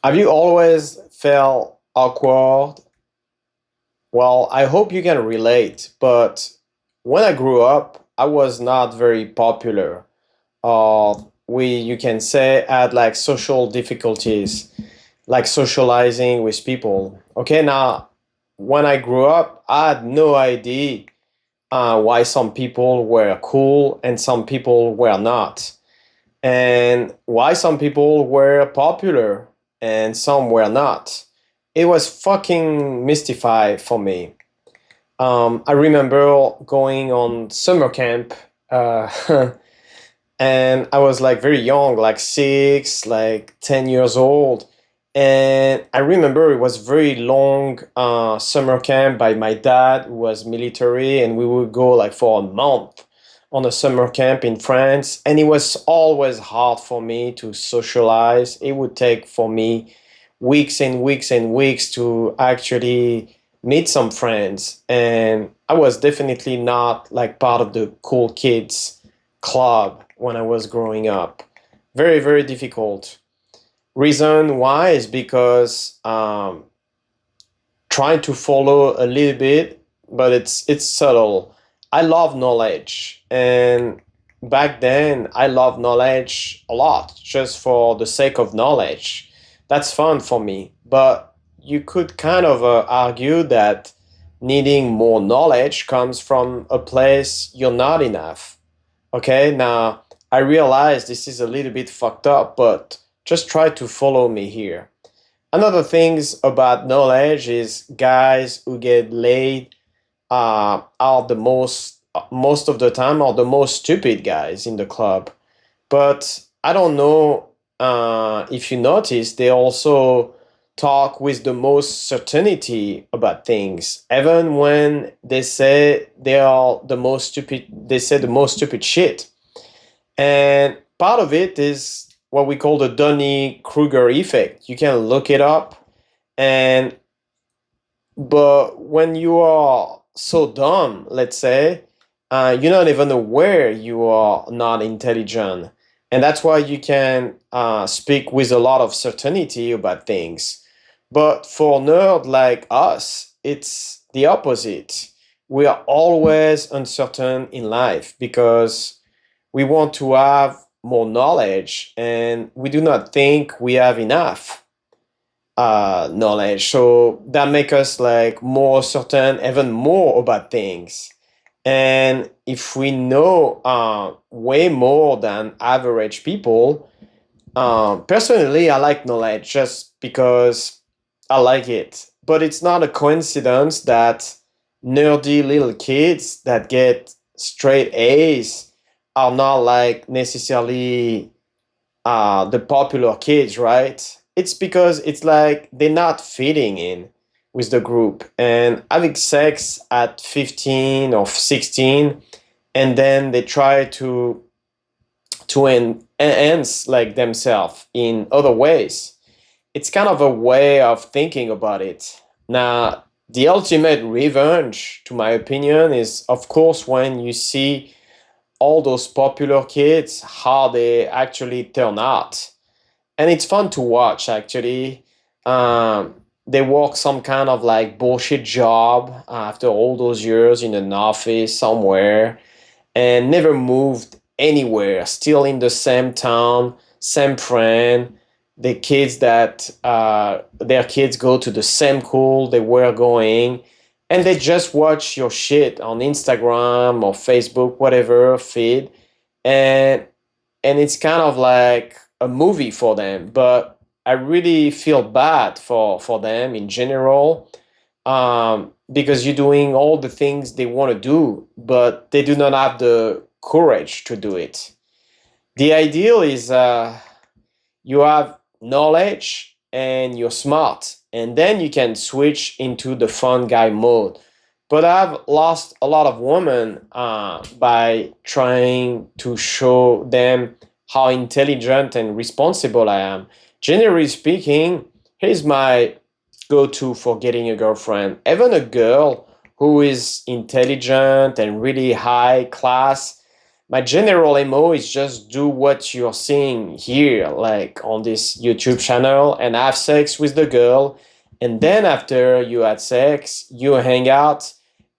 Have you always felt awkward? Well, I hope you can relate, but when I grew up, I was not very popular. You can say, had like social difficulties, like socializing with people. Okay, now, when I grew up, I had no idea why some people were cool and some people were not, and why some people were popular and some were not. It was fucking mystified for me. I remember going on summer camp, and I was like very young, like 10 years old. And I remember it was very long summer camp by my dad, who was military, and we would go like for a month on a summer camp in France. And it was always hard for me to socialize. It would take for me weeks and weeks and weeks to actually meet some friends. And I was definitely not like part of the cool kids club when I was growing up. Very, very difficult. Reason why is because trying to follow a little bit, but it's subtle. I love knowledge, and back then I love knowledge a lot, just for the sake of knowledge. That's fun for me. But you could kind of argue that needing more knowledge comes from a place you're not enough. Okay, now I realize this is a little bit fucked up, but just try to follow me here. Another things about knowledge is guys who get laid are the most of the time are the most stupid guys in the club. But I don't know if you notice, they also talk with the most certainty about things, even when they say they are the most stupid. They say the most stupid shit, and part of it is what we call the Dunning Kruger effect. You can look it up, and but when you are so dumb, let's say, you're not even aware you are not intelligent. And that's why you can speak with a lot of certainty about things. But for nerd like us, it's the opposite. We are always uncertain in life because we want to have more knowledge and we do not think we have enough knowledge. So that make us like more certain, even more about things. And if we know way more than average people, personally, I like knowledge just because I like it. But it's not a coincidence that nerdy little kids that get straight A's are not like necessarily the popular kids, right? It's because it's like they're not fitting in with the group and having sex at 15 or 16, and then they try to enhance like themselves in other ways. It's kind of a way of thinking about it. Now, the ultimate revenge, to my opinion, is of course when you see all those popular kids, how they actually turn out. And it's fun to watch actually. They work some kind of like bullshit job after all those years in an office somewhere and never moved anywhere, still in the same town, same friend. The kids that their kids go to the same school they were going, and they just watch your shit on Instagram or Facebook, whatever feed, and it's kind of like a movie for them. But I really feel bad for them in general, because you're doing all the things they want to do, but they do not have the courage to do it. The ideal is you have knowledge and you're smart, and then you can switch into the fun guy mode. But I've lost a lot of women by trying to show them how intelligent and responsible I am. Generally speaking, here's my go to for getting a girlfriend. Even a girl who is intelligent and really high class my general MO is just do what you're seeing here, like on this YouTube channel, and have sex with the girl. And then after you had sex, you hang out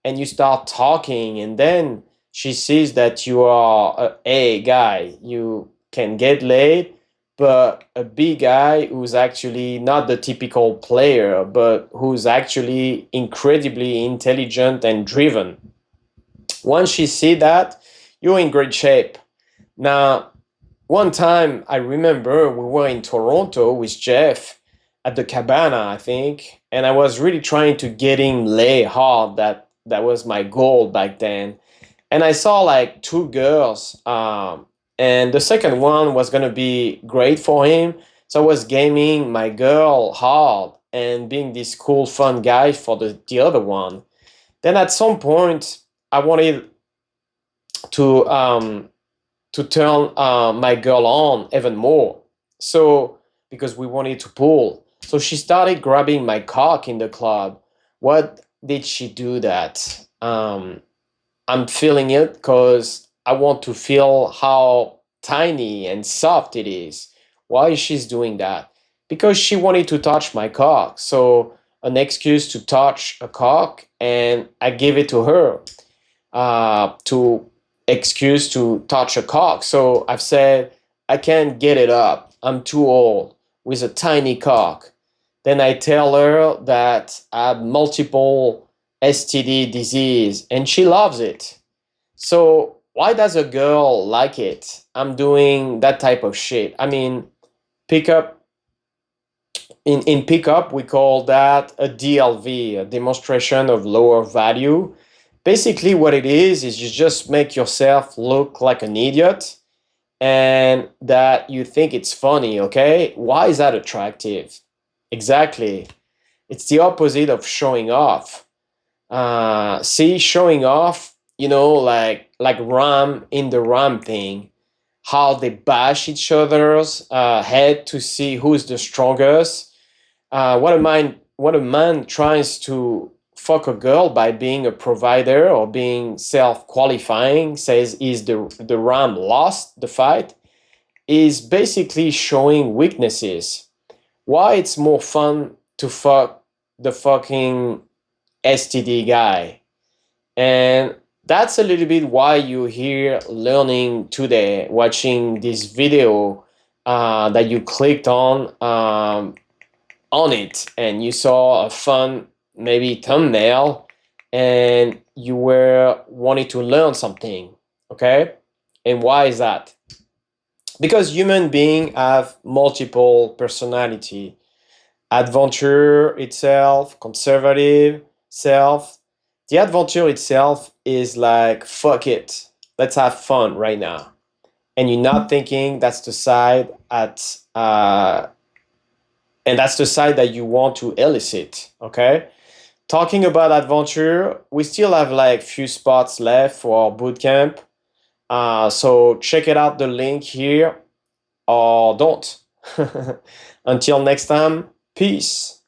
and you start talking. And then she sees that you are a guy, you can get laid, but a B guy who's actually not the typical player, but who's actually incredibly intelligent and driven. Once you see that, you're in great shape. Now, one time I remember we were in Toronto with Jeff at the Cabana, I think, and I was really trying to get him lay hard. That was my goal back then. And I saw like two girls, and the second one was gonna be great for him. So I was gaming my girl hard and being this cool, fun guy for the other one. Then at some point, I wanted to turn my girl on even more. So because we wanted to pull, so she started grabbing my cock in the club. What did she do that? I'm feeling it because I want to feel how tiny and soft it is. Why is she doing that? Because she wanted to touch my cock. So an excuse to touch a cock, and I give it to her to excuse to touch a cock. So I've said, I can't get it up. I'm too old with a tiny cock. Then I tell her that I have multiple STD disease and she loves it. So why does a girl like it? I'm doing that type of shit. I mean, pickup in pickup we call that a DLV, a demonstration of lower value. Basically what it is you just make yourself look like an idiot and that you think it's funny, okay? Why is that attractive? Exactly. It's the opposite of showing off. See, showing off, like Ram in the Ram thing, how they bash each other's head to see who's the strongest. What a man tries to fuck a girl by being a provider or being self-qualifying, says is the Ram lost the fight, is basically showing weaknesses. Why it's more fun to fuck the fucking STD guy. And that's a little bit why you're here learning today, watching this video that you clicked on it, and you saw a fun maybe thumbnail, and you were wanting to learn something, okay? And why is that? Because human beings have multiple personality, adventure itself, conservative self. The adventure itself is like, fuck it, let's have fun right now. And you're not thinking that's the side and that's the side that you want to elicit, okay? Talking about adventure, we still have like few spots left for our bootcamp. So check it out, the link here, or don't. Until next time, peace.